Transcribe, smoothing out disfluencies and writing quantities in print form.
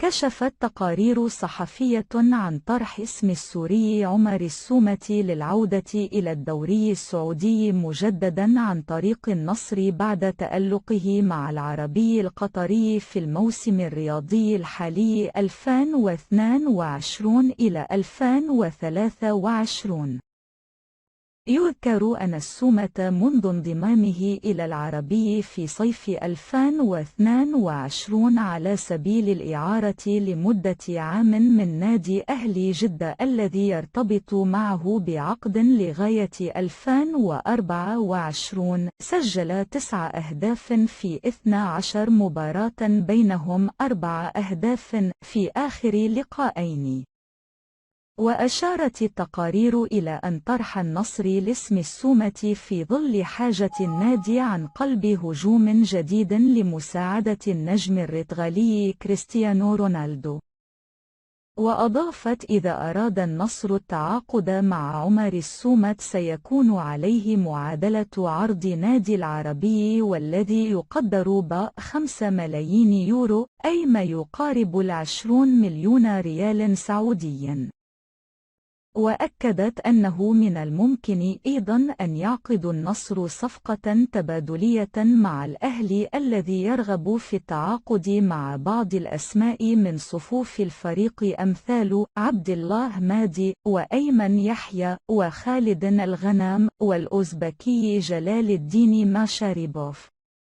كشفت تقارير صحفية عن طرح اسم السوري عمر السومة للعودة إلى الدوري السعودي مجددا عن طريق النصر بعد تألقه مع العربي القطري في الموسم الرياضي الحالي 2022 إلى 2023. يذكر أن السومة منذ انضمامه إلى العربي في صيف 2022 على سبيل الإعارة لمدة عام من نادي أهلي جدة الذي يرتبط معه بعقد لغاية 2024، سجل 9 أهداف في 12 مباراة بينهم 4 أهداف في آخر لقاءين. وأشارت التقارير إلى أن طرح النصر لاسم السومة في ظل حاجة النادي عن قلب هجوم جديد لمساعدة النجم الريتغالي كريستيانو رونالدو. وأضافت: إذا أراد النصر التعاقد مع عمر السومة سيكون عليه معادلة عرض نادي العربي والذي يقدر ب5 ملايين يورو، أي ما يقارب 20 مليون ريال سعودي. وأكدت أنه من الممكن أيضا أن يعقد النصر صفقة تبادلية مع الأهلي الذي يرغب في التعاقد مع بعض الأسماء من صفوف الفريق أمثال عبد الله مادي وأيمن يحيى وخالد الغنام والأوزبكي جلال الدين ماشاريبوف.